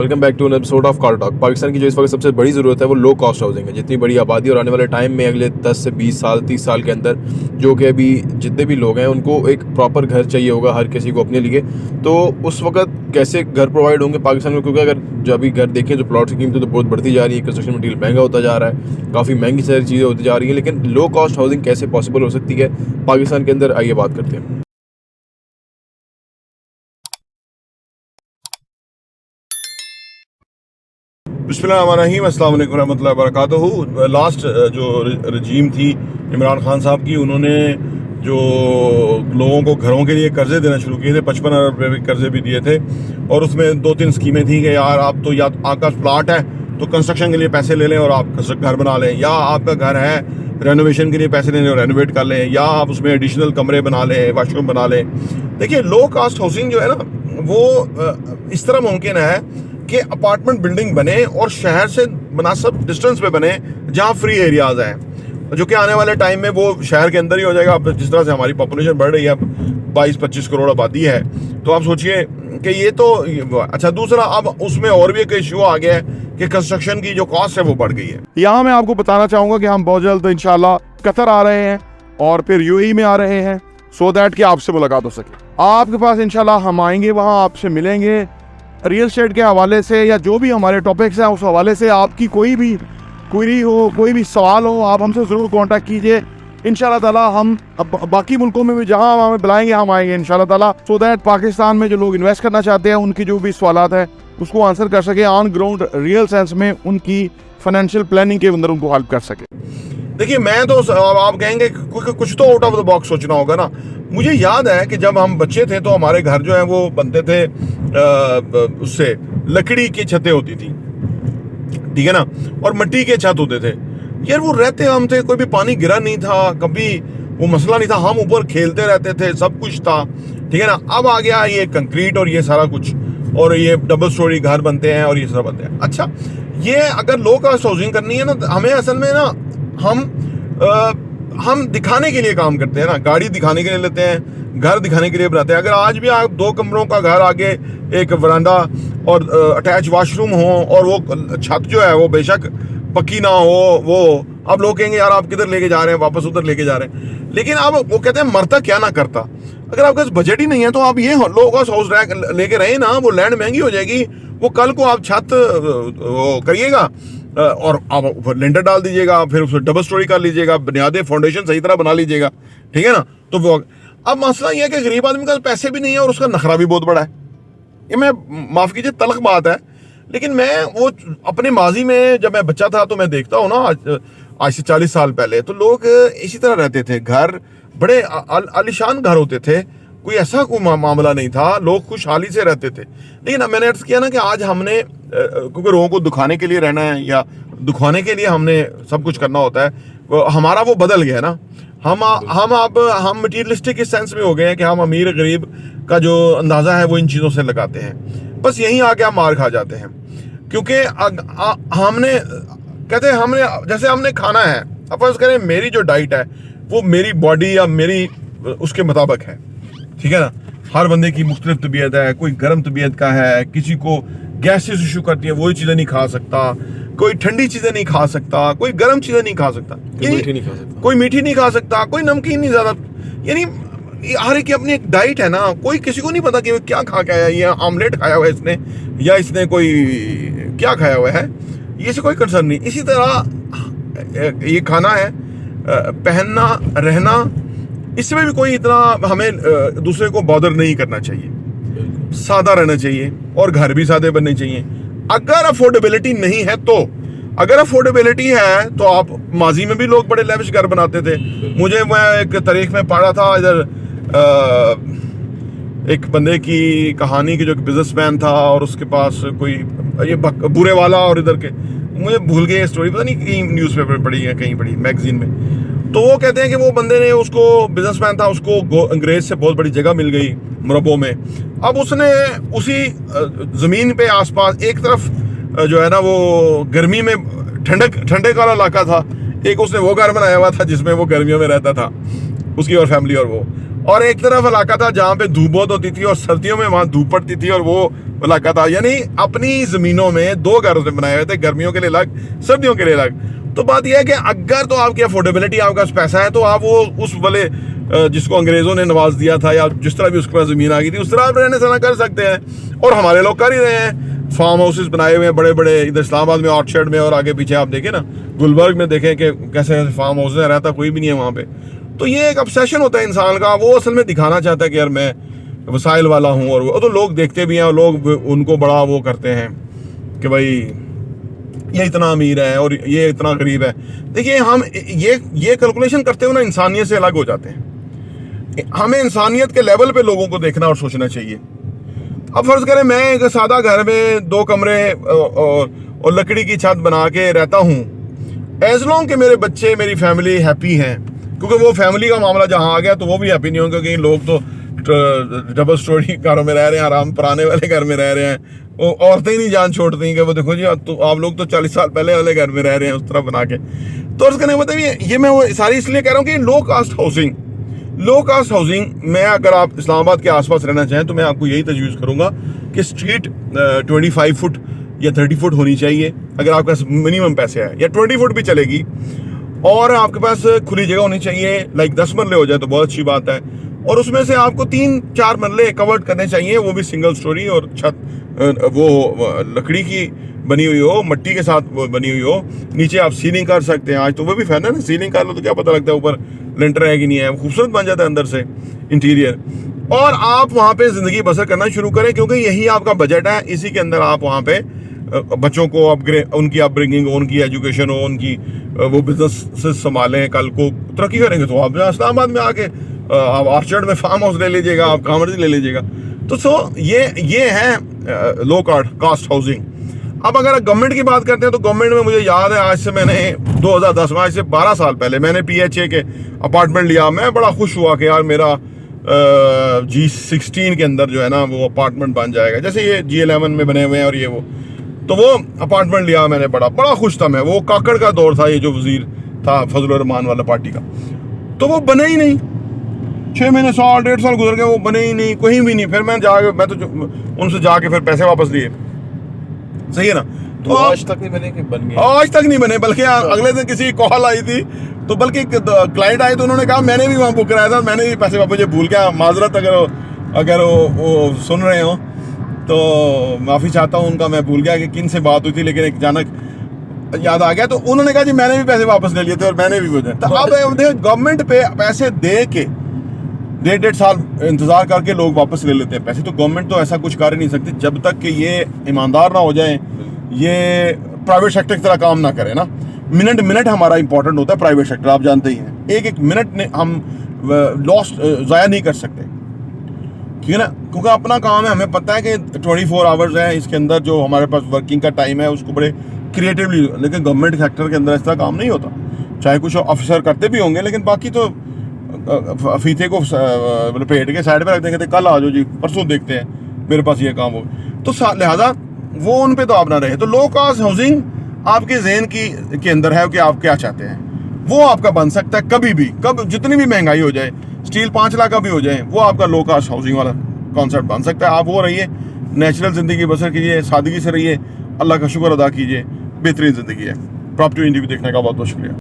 Welcome back to an episode of car talk. Pakistan की जो इस वक्त सबसे बड़ी ज़रूरत है वो लो कॉस्ट हाउसिंग है। जितनी बड़ी आबादी और आने वाले टाइम में अगले 10 से 20 साल 30 साल के अंदर जो कि अभी जितने भी लोग हैं उनको एक प्रॉपर घर चाहिए होगा हर किसी को अपने लिए। तो उस वक्त कैसे घर प्रोवाइड होंगे पाकिस्तान में, क्योंकि अगर जब अभी घर देखें तो प्लॉट की कीमतें तो बहुत बढ़ती जा रही है, कंस्ट्रक्शन मटीरियल महंगा होता जा रहा है, काफ़ी महंगी सारी चीज़ें होती जा रही हैं। लेकिन लो कॉस्ट हाउसिंग कैसे पॉसिबल हो सकती है पाकिस्तान के अंदर, आइए बात करते हैं। बिस्मिल्लाहिर्रहमानिर्रहीम, अस्सलाम वालेकुम रहमतुल्लाहि वबरकातुहू। लास्ट जो रजीम थी इमरान खान साहब की, उन्होंने जो लोगों को घरों के लिए कर्जे देना शुरू किए थे, 55 अरब रुपये के कर्जे भी दिए थे। और उसमें 2-3 स्कीमें थी कि यार आप तो या आपका प्लाट है तो कंस्ट्रक्शन के लिए पैसे ले लें और आप घर बना लें, या आपका घर है रेनोवेशन के लिए पैसे ले लें और रेनोवेट कर लें, या आप उसमें एडिशनल कमरे बना लें, वाशरूम बना लें। देखिए, लो कास्ट हाउसिंग जो है ना वो इस तरह मुमकिन है कि अपार्टमेंट बिल्डिंग बने और शहर से मुनासिब डिस्टेंस पे बने जहाँ फ्री एरियाज हैं, जो कि आने वाले टाइम में वो शहर के अंदर ही हो जाएगा। अब जिस तरह से हमारी पॉपुलेशन बढ़ रही है, अब 22-25 करोड़ आबादी है, तो आप सोचिए कि ये तो अच्छा। दूसरा, अब उसमें और भी एक इशू आ गया है कि कंस्ट्रक्शन की जो कॉस्ट है वो बढ़ गई है। यहाँ मैं आपको बताना चाहूँगा कि हम बहुत जल्द इंशाल्लाह कतर आ रहे हैं और फिर यूएई में आ रहे हैं, सो दैट कि आपसे मुलाकात हो सके। आपके पास इंशाल्लाह हम आएंगे, वहाँ आपसे मिलेंगे रियल एस्टेट के हवाले से या जो भी हमारे टॉपिक्स हैं उस हवाले से। आपकी कोई भी क्वेरी हो, कोई भी सवाल हो, आप हमसे ज़रूर कांटेक्ट कीजिए। इंशाल्लाह ताला हम अब बाकी मुल्कों में भी जहां हमें बुलाएंगे हम आएंगे इंशाल्लाह ताला, सो दैट पाकिस्तान में जो लोग इन्वेस्ट करना चाहते हैं उनकी जो भी सवालात हैं उसको आंसर कर सके, ऑन ग्राउंड रियल सेंस में उनकी फाइनेंशियल प्लानिंग के अंदर उनको हेल्प कर सके। देखिए, मैं तो आप कहेंगे कुछ तो आउट ऑफ द बॉक्स सोचना होगा ना। मुझे याद है कि जब हम बच्चे थे तो हमारे घर जो है वो बनते थे उससे लकड़ी की छतें होती थी, ठीक है ना, और मिट्टी के छत होते थे। यार वो रहते हम थे, कोई भी पानी गिरा नहीं था, कभी वो मसला नहीं था, हम ऊपर खेलते रहते थे, सब कुछ था, ठीक है ना। अब आ गया ये कंक्रीट और ये सारा कुछ, और ये डबल स्टोरी घर बनते हैं और ये सब बनते हैं। अच्छा, ये अगर लो कास्ट हाउसिंग करनी है ना, हमें असल में ना हम दिखाने के लिए काम करते हैं ना, गाड़ी दिखाने के लिए लेते हैं, घर दिखाने के लिए बनाते हैं। अगर आज भी आप 2 कमरों का घर, आगे एक वरांडा और अटैच वॉशरूम हो, और वो छत जो है वो बेशक पक्की ना हो, वो अब लोग कहेंगे यार आप किधर लेके जा रहे हैं, वापस उधर लेके जा रहे हैं। लेकिन अब वो कहते हैं मरता क्या ना करता। अगर आपके पास बजट ही नहीं है तो आप ये लो कास्ट हाउस लेके रहे ना, वो लैंड महंगी हो जाएगी, वो कल को आप छत वो करिएगा और आप ऊपर लेंटर डाल दीजिएगा, फिर उसको डबल स्टोरी कर लीजिएगा, बुनियादी फाउंडेशन सही तरह बना लीजिएगा, ठीक है ना। तो वो अब मसला ये है कि गरीब आदमी के पास पैसे भी नहीं है और उसका नखरा भी बहुत बड़ा है। ये मैं माफ़ कीजिए तल्ख बात है, लेकिन मैं वो अपने माजी में जब मैं बच्चा था तो मैं देखता हूँ ना, आज से 40 साल पहले तो लोग इसी तरह रहते थे। घर बड़े आलीशान घर होते थे, कोई ऐसा कोई मामला नहीं था, लोग खुशहाली से रहते थे। लेकिन मैंने अर्ज किया ना कि आज हमने क्योंकि लोगों को दिखाने के लिए रहना है या दिखाने के लिए हमने सब कुछ करना होता है, हमारा वो बदल गया ना। हम मटीरियलिस्टिक इस सेंस में हो गए हैं कि हम अमीर गरीब का जो अंदाज़ा है वो इन चीज़ों से लगाते हैं। बस यहीं आके हम मार खा जाते हैं, क्योंकि हमने कहते हैं हमने जैसे हमने खाना है, अपन करें मेरी जो डाइट है वो मेरी बॉडी या मेरी उसके मुताबिक है, ठीक है ना। हर बंदे की मुख्तलिफ तबीयत है, कोई गर्म तबीयत का है, किसी को गैसेस इशू करती है, वही चीज़ें नहीं खा सकता, कोई ठंडी चीज़ें नहीं खा सकता, कोई गर्म चीज़ें नहीं खा सकता, कोई मीठी नहीं खा सकता, कोई नमकीन नहीं ज़्यादा। यानी हर एक की अपनी एक डाइट है ना। कोई किसी को नहीं पता कि क्या खा के आया, ये आमलेट खाया हुआ है इसने या इसने कोई क्या खाया हुआ है, ये से कोई कंसर्न नहीं। इसी तरह ये खाना है, पहनना, रहना, इसमें भी कोई इतना हमें दूसरे को बॉदर नहीं करना चाहिए, सादा रहना चाहिए और घर भी सादे बनने चाहिए। अगर अफोर्डेबिलिटी नहीं है तो, अगर अफोर्डेबिलिटी है तो आप माजी में भी लोग बड़े लेविश घर बनाते थे। मैं एक तारीख में पढ़ा था इधर एक बंदे की कहानी की जो बिजनेसमैन था और उसके पास कोई ये बुरे वाला, और इधर के मुझे भूल गई स्टोरी, पता नहीं कहीं न्यूज़पेपर में पढ़ी है, कहीं पढ़ी मैगजीन में। तो वो कहते हैं कि वो बंदे ने उसको, बिजनेसमैन था, उसको अंग्रेज से बहुत बड़ी जगह मिल गई मुरब्बों में। अब उसने उसी ज़मीन पे आसपास एक तरफ जो है ना वो गर्मी में ठंडक वाला इलाका था, एक उसने वो घर बनाया हुआ था जिसमें वो गर्मियों में रहता था, उसकी और फैमिली और वो, और एक तरफ इलाका था जहाँ पे धूप बहुत होती थी और सर्दियों में वहाँ धूप पड़ती थी, और वो इलाका था, यानी अपनी ज़मीनों में दो घर उसने बनाए हुए थे, गर्मियों के लिए अलग, सर्दियों के लिए अलग। तो बात यह है कि अगर तो आपकी अफोर्डेबिलिटी, आपका पैसा है, तो आप वो उस वाले जिसको अंग्रेज़ों ने नवाज दिया था या जिस तरह भी उसके पास ज़मीन आ गई थी उस तरह आप रहने सहना कर सकते हैं। और हमारे लोग कर ही रहे हैं, फार्म हाउसेस बनाए हुए हैं बड़े बड़े, इधर इस्लामाबाद में ऑर्चर्ड में, और आगे पीछे आप देखें ना गुलबर्ग में देखें कि कैसे फार्म हाउसेस हैं, रहता कोई भी नहीं है वहाँ पे। तो ये एक ऑब्सेशन होता है इंसान का, वो असल में दिखाना चाहता है कि यार मैं वसाइल वाला हूँ, और वो तो लोग देखते भी हैं और लोग उनको बड़ा वो करते हैं कि भाई ये इतना अमीर है और ये इतना गरीब है। देखिए हम ये कैलकुलेशन करते हुए ना इंसानियत से अलग हो जाते हैं। हमें इंसानियत के लेवल पे लोगों को देखना और सोचना चाहिए। अब फर्ज करें मैं एक सादा घर में 2 कमरे और लकड़ी की छत बना के रहता हूँ, एज लॉन्ग के मेरे बच्चे, मेरी फैमिली हैप्पी हैं, क्योंकि वो फैमिली का मामला जहाँ आ गया तो वो भी हैप्पी नहीं होंगे, क्योंकि लोग तो डबल स्टोरी घरों में रह रहे हैं, आराम पुराने वाले घर में रह रहे हैं, वो औरतें ही नहीं जान छोड़ती कि वो देखो जी तो आप लोग तो 40 साल पहले वाले घर में रह रहे हैं उस तरह बना के। तो उसका नहीं मतलब ये मैं वो सारी इसलिए कह रहा हूँ कि लो कास्ट हाउसिंग में अगर आप इस्लामाबाद के आसपास रहना चाहें तो मैं आपको यही तजवीज़ करूँगा कि स्ट्रीट 25 फुट या 30 फुट होनी चाहिए अगर आपके पास मिनिमम पैसे हैं, या 20 फुट भी चलेगी, और आपके पास खुली जगह होनी चाहिए, लाइक 10 मरले हो जाए तो बहुत अच्छी बात है, और उसमें से आपको 3-4 मरले कवर्ड करने चाहिए, वो भी सिंगल स्टोरी, और छत वो लकड़ी की बनी हुई हो, मट्टी के साथ वो बनी हुई हो, नीचे आप सीलिंग कर सकते हैं। आज तो वो भी फैन है ना, सीलिंग कर लो तो क्या पता लगता है ऊपर लेंटर है कि नहीं है, खूबसूरत बन जाता है अंदर से इंटीरियर, और आप वहाँ पे ज़िंदगी बसर करना शुरू करें, क्योंकि यही आपका बजट है, इसी के अंदर आप वहाँ पे बच्चों को अपग्रेड, उनकी अपब्रिंगिंग हो, उनकी एजुकेशन हो, उनकी वो बिजनेस से संभालें, कल को तरक्की करेंगे तो आप इस्लामाबाद में आके आप ऑर्चर्ड में फार्म हाउस ले लीजिएगा, आप कामर्जी ले लीजिएगा। तो ये है लो कास्ट हाउसिंग। अब अगर गवर्नमेंट की बात करते हैं तो गवर्नमेंट में मुझे याद है, आज से मैंने 2010 में, आज से 12 साल पहले मैंने PHA के अपार्टमेंट लिया। मैं बड़ा खुश हुआ कि यार मेरा G16 के अंदर जो है ना वो अपार्टमेंट बन जाएगा, जैसे ये G11 में बने हुए हैं और ये वो, तो वो अपार्टमेंट लिया मैंने, बड़ा खुश था मैं। वो काकड़ का दौर था, ये जो वजीर था फजल रहमान वाला पार्टी का, तो वो बने ही नहीं। 6 महीने, साल, 1.5 साल गुजर गए, वो बने ही नहीं, कहीं भी नहीं। फिर मैं तो उनसे जाके फिर पैसे वापस लिए, सही है ना। तो आज तक नहीं बने कि बन गए? आज तक नहीं बने, बल्कि अगले दिन किसी कॉल आई थी, तो बल्कि क्लाइंट आए तो उन्होंने कहा मैंने भी वहाँ बुक कराया था, मैंने भी पैसे वापस, भूल गया, माजरत अगर वो सुन रहे हो तो माफ़ी चाहता हूँ उनका, मैं भूल गया कि किन से बात हुई थी, लेकिन अचानक याद आ गया। तो उन्होंने कहा जी मैंने भी पैसे वापस ले लिए थे और मैंने भी बुझे। तो अब गवर्नमेंट पे पैसे दे के 1.5 साल इंतज़ार करके लोग वापस ले लेते हैं पैसे। तो गवर्नमेंट तो ऐसा कुछ कर ही नहीं सकती जब तक कि ये ईमानदार ना हो जाए, ये प्राइवेट सेक्टर की तरह काम ना करे ना। मिनट हमारा इंपॉर्टेंट होता है प्राइवेट सेक्टर, आप जानते ही हैं। एक मिनट ने हम लॉस ज़ाया नहीं कर सकते, ठीक है ना, क्योंकि अपना काम है, हमें पता है कि 24 आवर्स हैं, इसके अंदर जो हमारे पास वर्किंग का टाइम है उसको बड़े क्रिएटिवली, लेकिन गवर्नमेंट सेक्टर के अंदर इस तरह काम नहीं होता। चाहे कुछ ऑफिसर करते भी होंगे, लेकिन बाकी तो फीते को लपेट के साइड पे रख देंगे, तो कल आ जाओ जी, परसों देखते हैं, मेरे पास ये काम हो। तो लिहाजा वो उन पे तो आप ना रहे। तो लो कास्ट हाउसिंग आपके जहन के अंदर है कि आप क्या चाहते हैं, वो आपका बन सकता है कभी भी, जितनी भी महंगाई हो जाए, स्टील 5 लाख का भी हो जाए, वो आपका लो कास्ट हाउसिंग वाला कॉन्सेप्ट बन सकता है। आप वो रहिए, नेचुरल ज़िंदगी बसर कीजिए, सादगी से रहिए, अल्लाह का शुक्र अदा कीजिए, बेहतरीन ज़िंदगी है। प्रॉपर्टी इंटरव्यू देखने का बहुत बहुत शुक्रिया।